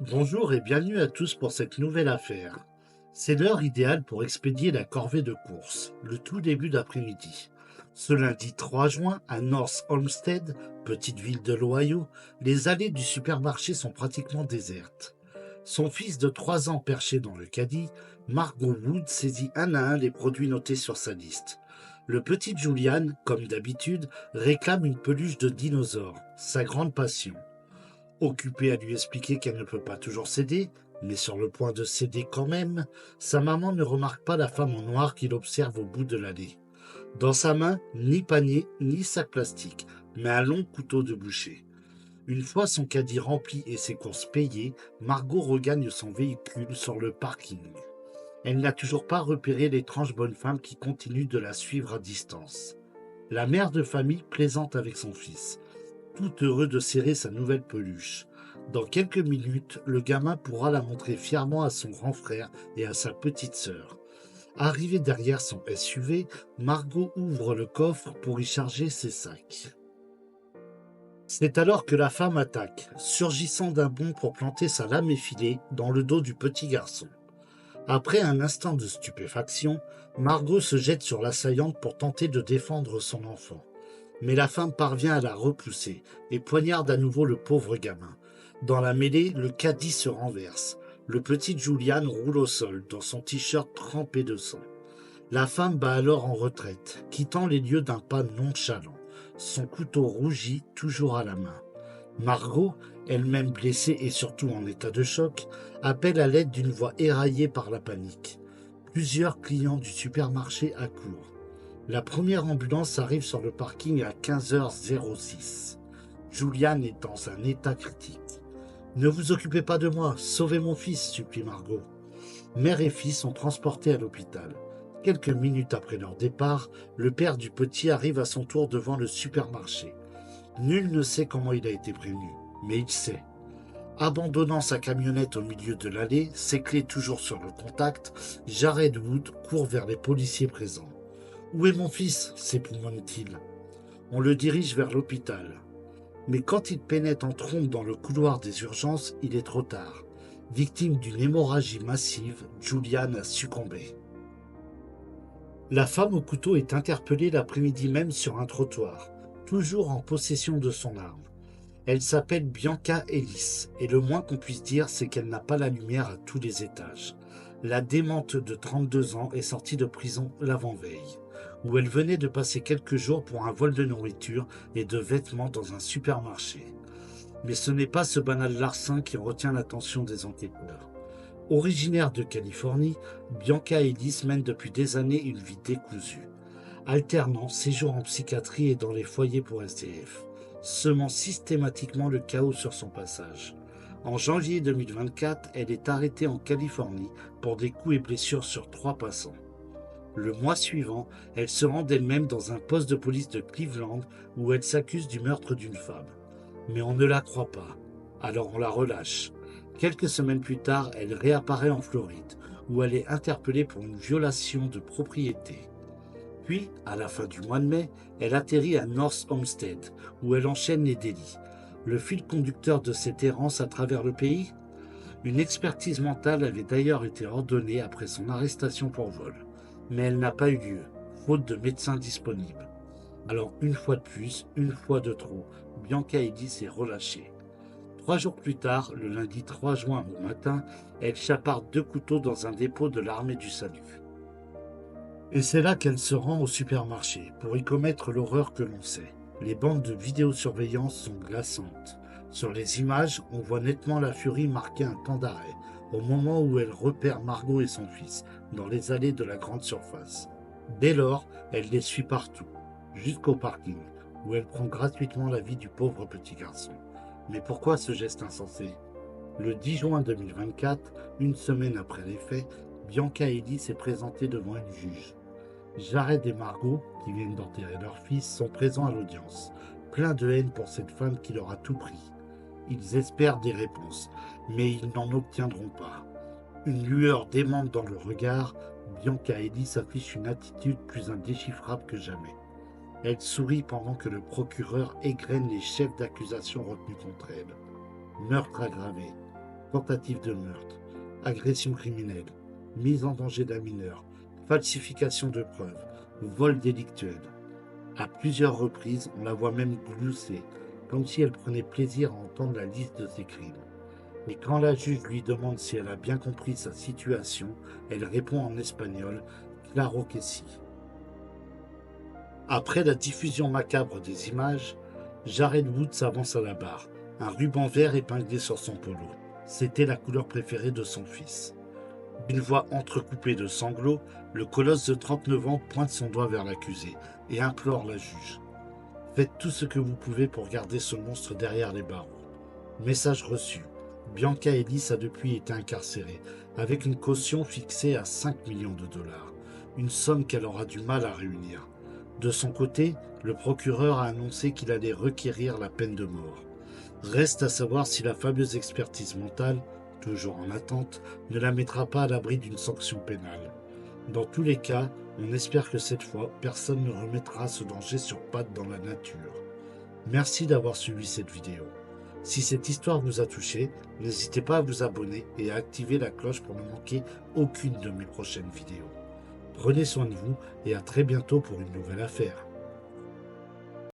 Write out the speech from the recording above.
Bonjour et bienvenue à tous pour cette nouvelle affaire. C'est l'heure idéale pour expédier la corvée de course, le tout début d'après-midi. Ce lundi 3 juin, à North Olmsted, petite ville de l'Ohio, les allées du supermarché sont pratiquement désertes. Son fils de 3 ans perché dans le caddie, Margot Wood saisit un à un les produits notés sur sa liste. Le petit Julian, comme d'habitude, réclame une peluche de dinosaure, sa grande passion. Occupée à lui expliquer qu'elle ne peut pas toujours céder, mais sur le point de céder quand même, sa maman ne remarque pas la femme en noir qu'il observe au bout de l'allée. Dans sa main, ni panier, ni sac plastique, mais un long couteau de boucher. Une fois son caddie rempli et ses courses payées, Margot regagne son véhicule sur le parking. Elle n'a toujours pas repéré l'étrange bonne femme qui continue de la suivre à distance. La mère de famille plaisante avec son fils, tout heureux de serrer sa nouvelle peluche. Dans quelques minutes, le gamin pourra la montrer fièrement à son grand frère et à sa petite sœur. Arrivée derrière son SUV, Margot ouvre le coffre pour y charger ses sacs. C'est alors que la femme attaque, surgissant d'un bond pour planter sa lame effilée dans le dos du petit garçon. Après un instant de stupéfaction, Margot se jette sur l'assaillante pour tenter de défendre son enfant. Mais la femme parvient à la repousser et poignarde à nouveau le pauvre gamin. Dans la mêlée, le caddie se renverse. Le petit Julian roule au sol, dans son t-shirt trempé de sang. La femme bat alors en retraite, quittant les lieux d'un pas nonchalant, son couteau rougi toujours à la main. Margot, elle-même blessée et surtout en état de choc, appelle à l'aide d'une voix éraillée par la panique. Plusieurs clients du supermarché accourent. La première ambulance arrive sur le parking à 15h06. Julian est dans un état critique. Ne vous occupez pas de moi, sauvez mon fils, supplie Margot. Mère et fils sont transportés à l'hôpital. Quelques minutes après leur départ, le père du petit arrive à son tour devant le supermarché. Nul ne sait comment il a été prévenu, mais il sait. Abandonnant sa camionnette au milieu de l'allée, ses clés toujours sur le contact, Jared Wood court vers les policiers présents. Où est mon fils s'épouvante-t-il. On le dirige vers l'hôpital. Mais quand il pénètre en trompe dans le couloir des urgences, il est trop tard. Victime d'une hémorragie massive, Julian a succombé. La femme au couteau est interpellée l'après-midi même sur un trottoir, toujours en possession de son arme. Elle s'appelle Bianca Ellis, et le moins qu'on puisse dire, c'est qu'elle n'a pas la lumière à tous les étages. La démente de 32 ans est sortie de prison l'avant-veille, où elle venait de passer quelques jours pour un vol de nourriture et de vêtements dans un supermarché. Mais ce n'est pas ce banal larcin qui retient l'attention des enquêteurs. Originaire de Californie, Bianca Ellis mène depuis des années une vie décousue, alternant séjours en psychiatrie et dans les foyers pour SDF, semant systématiquement le chaos sur son passage. En janvier 2024, elle est arrêtée en Californie pour des coups et blessures sur 3 passants. Le mois suivant, elle se rend d'elle-même dans un poste de police de Cleveland où elle s'accuse du meurtre d'une femme. Mais on ne la croit pas, alors on la relâche. Quelques semaines plus tard, elle réapparaît en Floride, où elle est interpellée pour une violation de propriété. Puis, à la fin du mois de mai, elle atterrit à North Olmsted, où elle enchaîne les délits. Le fil conducteur de cette errance à travers le pays? Une expertise mentale avait d'ailleurs été ordonnée après son arrestation pour vol. Mais elle n'a pas eu lieu, faute de médecins disponibles. Alors une fois de plus, une fois de trop, Bianca Ellis est relâchée. 3 jours plus tard, le lundi 3 juin au matin, elle chaparde 2 couteaux dans un dépôt de l'armée du salut. Et c'est là qu'elle se rend au supermarché, pour y commettre l'horreur que l'on sait. Les bandes de vidéosurveillance sont glaçantes. Sur les images, on voit nettement la furie marquer un temps d'arrêt, au moment où elle repère Margot et son fils, dans les allées de la grande surface. Dès lors, elle les suit partout, jusqu'au parking, où elle prend gratuitement la vie du pauvre petit garçon. Mais pourquoi ce geste insensé? Le 10 juin 2024, une semaine après les faits, Bianca Ellis est présentée devant une juge. Jared et Margot, qui viennent d'enterrer leur fils, sont présents à l'audience, pleins de haine pour cette femme qui leur a tout pris. Ils espèrent des réponses, mais ils n'en obtiendront pas. Une lueur démente dans le regard, Bianca Ellis affiche une attitude plus indéchiffrable que jamais. Elle sourit pendant que le procureur égrène les chefs d'accusation retenus contre elle. Meurtre aggravé, tentative de meurtre, agression criminelle, mise en danger d'un mineur, falsification de preuves, vol délictuel. À plusieurs reprises, on la voit même glousser, comme si elle prenait plaisir à entendre la liste de ses crimes. Et quand la juge lui demande si elle a bien compris sa situation, elle répond en espagnol Claro que sí. Après la diffusion macabre des images, Jared Wood s'avance à la barre, un ruban vert épinglé sur son polo. C'était la couleur préférée de son fils. D'une voix entrecoupée de sanglots, le colosse de 39 ans pointe son doigt vers l'accusé et implore la juge. Faites tout ce que vous pouvez pour garder ce monstre derrière les barreaux. Message reçu. Bianca Ellis a depuis été incarcérée, avec une caution fixée à 5 millions de dollars, une somme qu'elle aura du mal à réunir. De son côté, le procureur a annoncé qu'il allait requérir la peine de mort. Reste à savoir si la fameuse expertise mentale, toujours en attente, ne la mettra pas à l'abri d'une sanction pénale. Dans tous les cas, on espère que cette fois, personne ne remettra ce danger sur pattes dans la nature. Merci d'avoir suivi cette vidéo. Si cette histoire vous a touché, n'hésitez pas à vous abonner et à activer la cloche pour ne manquer aucune de mes prochaines vidéos. Prenez soin de vous et à très bientôt pour une nouvelle affaire.